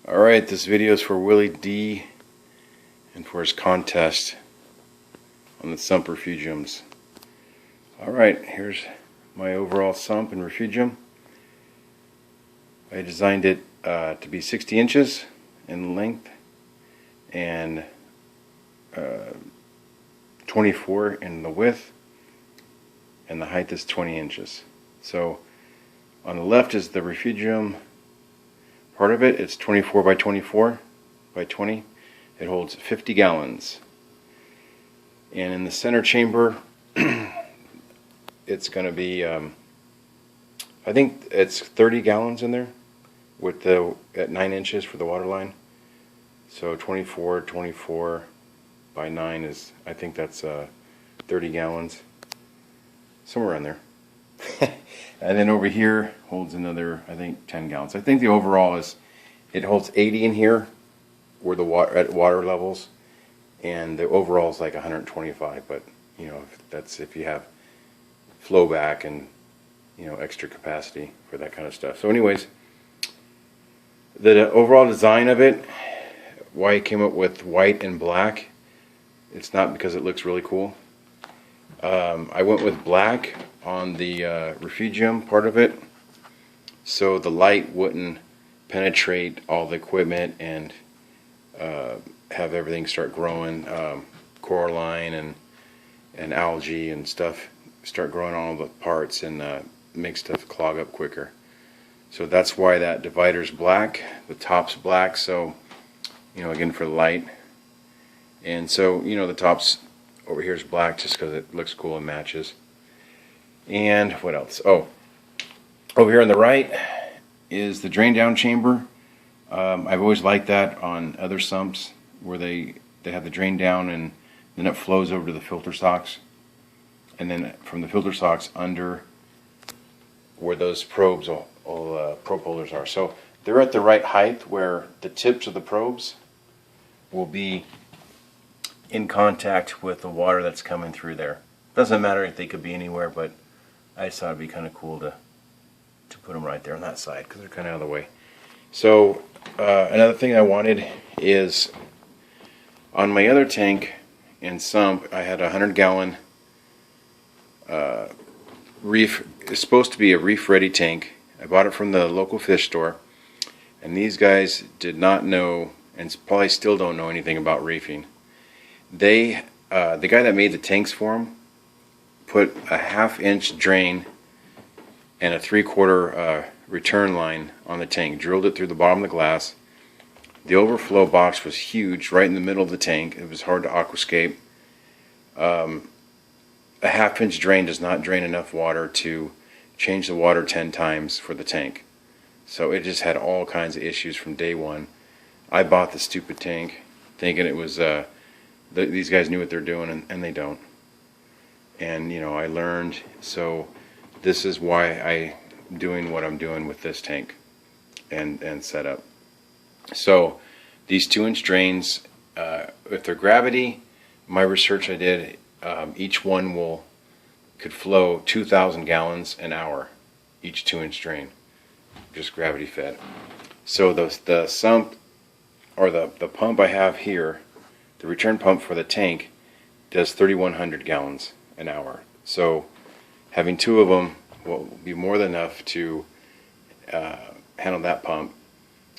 Alright, this video is for Willy D and for his contest on the Sump refugiums. Alright, here's my overall sump and refugium. I designed it to be 60 inches in length and 24 in the width, and the height is 20 inches. So on the left is the refugium part of it. It's 24 by 24 by 20. It holds 50 gallons. And in the center chamber, it's going to be, I think it's 30 gallons in there, with the at 9 inches for the water line. So 24 by 9 is, I think that's 30 gallons, somewhere in there. And then over here holds another, I think, 10 gallons. I think the overall is, it holds 80 in here, where the water at water levels, and the overall is like 125. But you know, that's if you have flow back and extra capacity for that kind of stuff. So, anyways, the overall design of it, why I came up with white and black, it's not because it looks really cool. I went with black on the refugium part of it, so the light wouldn't penetrate all the equipment and have everything start growing, coral line and algae and stuff start growing on all the parts and make stuff clog up quicker. So that's why that divider's black, the top's black, so again for the light. And so the top's over here is black just because it looks cool and matches. And what else? Oh, over here on the right is the drain down chamber. I've always liked that on other sumps where they have the drain down and then it flows over to the filter socks, and then from the filter socks under where those probes probe holders are. So they're at the right height where the tips of the probes will be in contact with the water that's coming through there. Doesn't matter if they could be anywhere, but I just thought it'd be kind of cool to put them right there on that side because they're kind of out of the way. So another thing I wanted is on my other tank in Sump, I had a 100-gallon reef. It's supposed to be a reef-ready tank. I bought it from the local fish store, and these guys did not know, and probably still don't know anything about reefing. The guy that made the tanks for them put a 1/2-inch drain and a 3/4 return line on the tank, drilled it through the bottom of the glass. The overflow box was huge, right in the middle of the tank. It was hard to aquascape. A 1/2-inch drain does not drain enough water to change the water 10 times for the tank. So it just had all kinds of issues from day one. I bought the stupid tank thinking it was these guys knew what they're doing, and they don't. And I learned, so this is why I'm doing what I'm doing with this tank and setup. So these 2-inch drains, with their gravity, my research I did, each one could flow 2,000 gallons an hour, each 2-inch drain, just gravity fed. So the sump, or the pump I have here, the return pump for the tank, does 3,100 gallons an hour. So having 2 of them will be more than enough to handle that pump.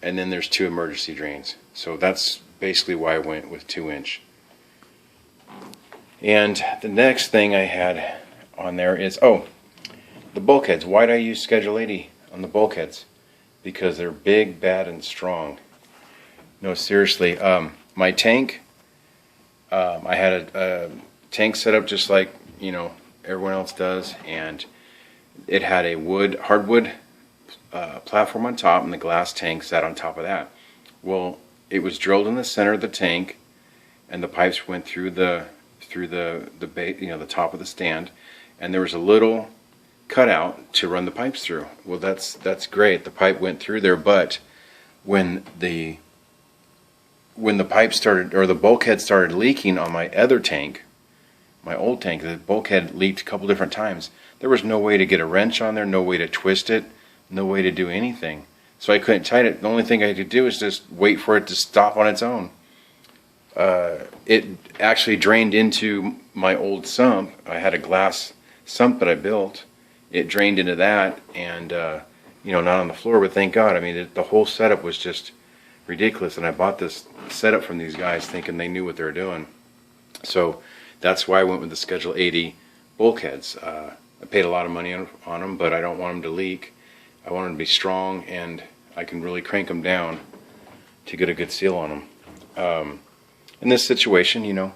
And then there's 2 emergency drains. So that's basically why I went with 2-inch. And the next thing I had on there is, the bulkheads. Why do I use Schedule 80 on the bulkheads? Because they're big, bad, and strong. No, seriously. My tank, I had a tank set up just like everyone else does, and it had a hardwood platform on top, and the glass tank sat on top of that. Well, it was drilled in the center of the tank, and the pipes went through the the top of the stand, and there was a little cutout to run the pipes through. Well, that's great. The pipe went through there, but when the pipe started, or the bulkhead started leaking on my other tank, my old tank, the bulkhead leaked a couple different times. There was no way to get a wrench on there, no way to twist it, no way to do anything. so I couldn't tighten it. The only thing I could do is just wait for it to stop on its own. It actually drained into my old sump. I had a glass sump that I built. It drained into that, and you know, not on the floor, but thank God. I mean, the whole setup was just ridiculous, and I bought this setup from these guys thinking they knew what they were doing. So that's why I went with the Schedule 80 bulkheads. I paid a lot of money on them, but I don't want them to leak. I want them to be strong, and I can really crank them down to get a good seal on them. In this situation, you know,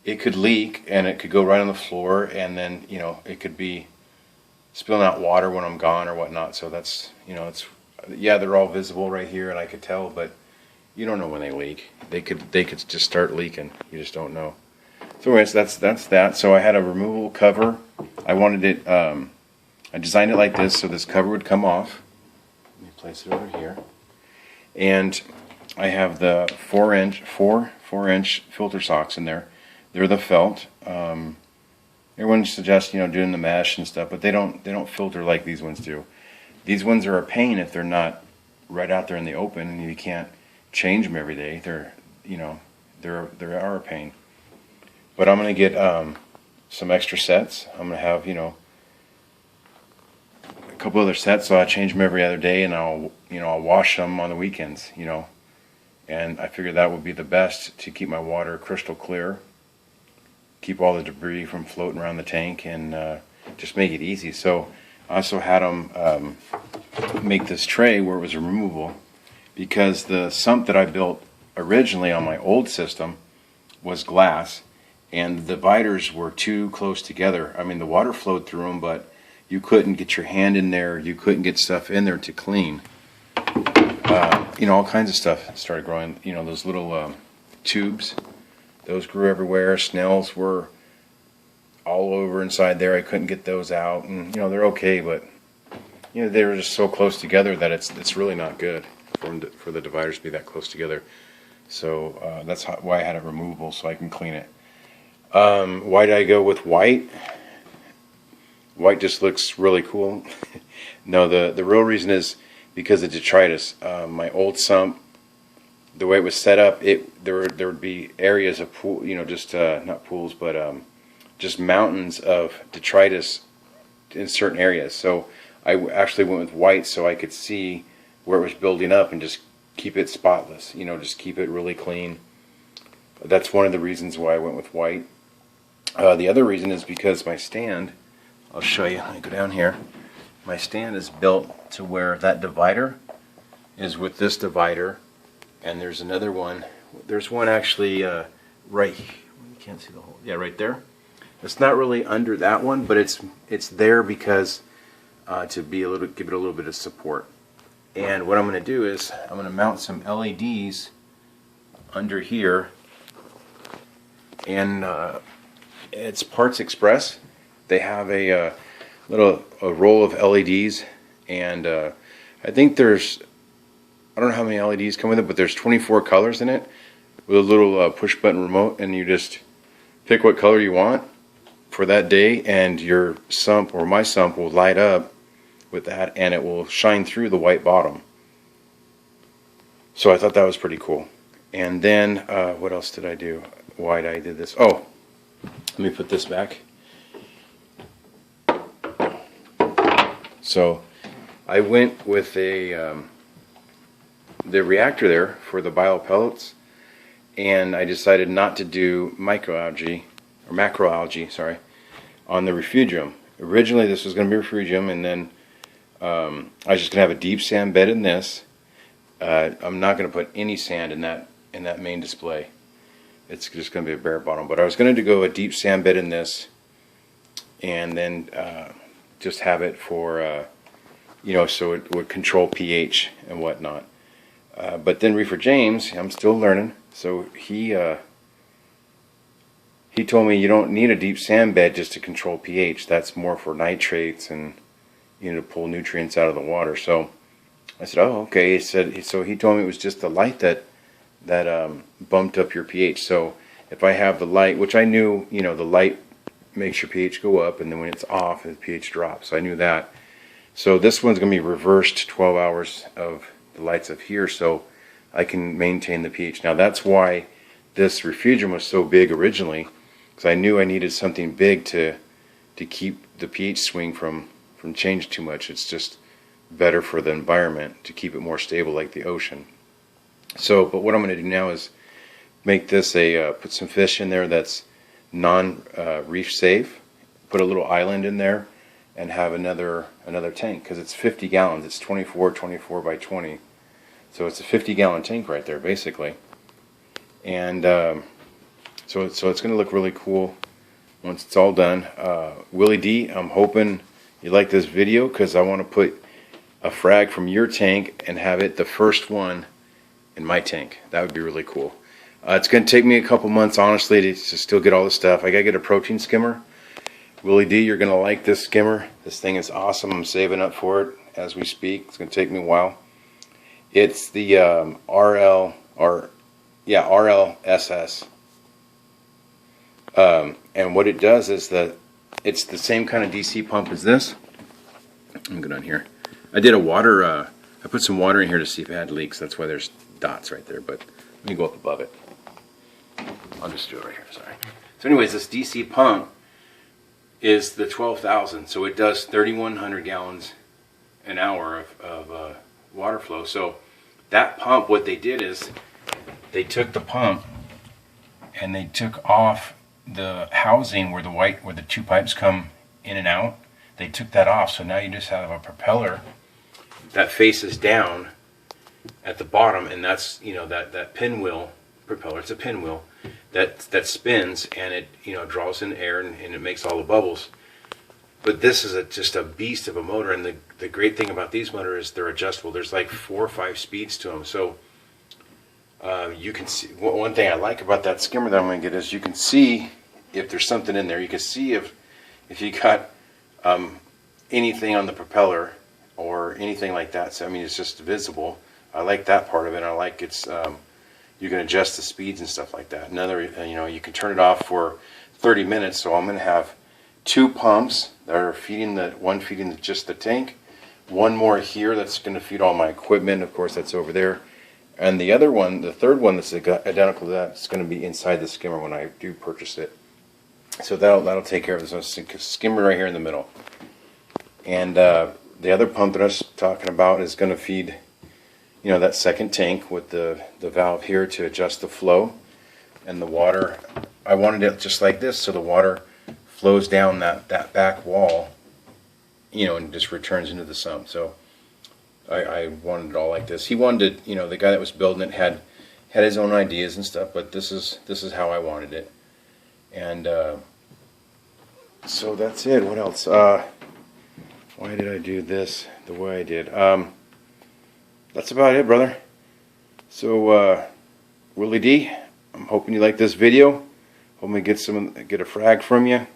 it could leak and it could go right on the floor, and then, you know, it could be spilling out water when I'm gone or whatnot. So that's, you know, it's, yeah, they're all visible right here and I could tell, but you don't know when they leak. They could just start leaking. You just don't know. So anyways, that's that. So I had a removable cover. I wanted it, I designed it like this so this cover would come off. Let me place it over here. And I have the 4-inch filter socks in there. They're the felt. Everyone suggests, you know, doing the mesh and stuff, but they don't filter like these ones do. These ones are a pain if they're not right out there in the open, and you can't change them every day. They're, you know, they are a pain. But I'm gonna get some extra sets. I'm gonna have, you know, a couple other sets, so I change them every other day, and I'll wash them on the weekends, you know. And I figured that would be the best to keep my water crystal clear, keep all the debris from floating around the tank, and just make it easy. So I also had them make this tray where it was removable, because the sump that I built originally on my old system was glass, and the dividers were too close together. I mean, the water flowed through them, but you couldn't get your hand in there, you couldn't get stuff in there to clean. You know, all kinds of stuff started growing. You know, those little tubes, those grew everywhere. Snails were all over inside there. I couldn't get those out, and you know, they're okay, but you know, they were just so close together that it's really not good for the dividers to be that close together. So that's why I had it removable, so I can clean it. Why did I go with white? White just looks really cool. No, the real reason is because of detritus. My old sump, the way it was set up, there would be areas of pool, you know, just not pools, but just mountains of detritus in certain areas. So I actually went with white so I could see where it was building up and just keep it spotless. You know, just keep it really clean. That's one of the reasons why I went with white. The other reason is because my stand, I'll show you. I go down here. My stand is built to where that divider is with this divider, and there's another one. There's one actually right. You can't see the hole. Yeah, right there. It's not really under that one, but it's there because to be give it a little bit of support. And what I'm going to do is I'm going to mount some LEDs under here, and it's Parts Express. They have a roll of LEDs, and I think there's, I don't know how many LEDs come with it, but there's 24 colors in it with a little push button remote, and you just pick what color you want for that day, and your sump or my sump will light up with that, and it will shine through the white bottom. So I thought that was pretty cool. And then what else did I do? Why did I do this? Oh, let me put this back. So I went with the reactor there for the biopellets, and I decided not to do microalgae or macroalgae, sorry, on the refugium. Originally this was going to be refugium, and then I was just going to have a deep sand bed in this. I'm not going to put any sand in that main display. It's just going to be a bare bottom. But I was going to go a deep sand bed in this, and then just have it for you know, so it would control pH and whatnot. But then Reefer James, I'm still learning, so he told me you don't need a deep sand bed just to control pH. That's more for nitrates and, you know, to pull nutrients out of the water. So I said, oh, okay. He said, so he told me it was just the light that bumped up your pH. So if I have the light, which I knew, you know, the light makes your pH go up, and then when it's off, the pH drops. So I knew that. So this one's going to be reversed 12 hours of the lights up here, so I can maintain the pH. Now that's why this refrigerant was so big originally, because I knew I needed something big to keep the pH swing from changing too much. It's just better for the environment to keep it more stable, like the ocean. So, but what I'm going to do now is make this put some fish in there that's non-reef safe. Put a little island in there, and have another tank, because it's 50 gallons. It's 24 by 20. So it's a 50-gallon tank right there, basically. And so it's going to look really cool once it's all done. Willy D, I'm hoping you like this video, because I want to put a frag from your tank and have it the first one in my tank. That would be really cool. It's going to take me a couple months, honestly, to still get all this stuff. I got to get a protein skimmer. Willy D, you're going to like this skimmer. This thing is awesome. I'm saving up for it as we speak. It's going to take me a while. It's the RLSS. And what it does is that it's the same kind of DC pump as this. Let me go down here. I did a water, I put some water in here to see if it had leaks. That's why there's dots right there. But let me go up above it. I'll just do it right here, sorry. So anyways, this DC pump is the 12,000, so it does 3,100 gallons an hour of water flow. So that pump, what they did is they took the pump and they took off the housing where the two pipes come in and out. They took that off, so now you just have a propeller that faces down at the bottom, and that's, you know, that pinwheel propeller. It's a pinwheel that spins, and it, you know, draws in air, and it makes all the bubbles. But this is just a beast of a motor, and the great thing about these motors is they're adjustable. There's like 4 or 5 speeds to them, so you can see. One thing I like about that skimmer that I'm going to get is you can see if there's something in there. You can see if you got anything on the propeller or anything like that. So I mean, it's just visible. I like that part of it. I like it's you can adjust the speeds and stuff like that. Another, you know, you can turn it off for 30 minutes. So I'm going to have 2 pumps that are feeding one feeding just the tank, one more here that's going to feed all my equipment. Of course, that's over there, and the other one, the third one that's identical to that, is going to be inside the skimmer when I do purchase it. So that'll take care of this. So skimmer right here in the middle, and the other pump that I was talking about is going to feed, you know, that second tank with the valve here to adjust the flow. And the water, I wanted it just like this, so the water flows down that back wall, you know, and just returns into the sump. So I wanted it all like this. He wanted it, you know, the guy that was building it had his own ideas and stuff, but this is how I wanted it. And so that's it. What else? Why did I do this the way I did? That's about it, brother. So Willy D, I'm hoping you like this video. Hoping to get a frag from you.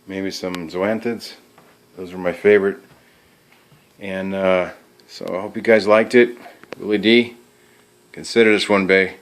Maybe some zoanthids. Those are my favorite. And so I hope you guys liked it. Willy D, consider this one, bae.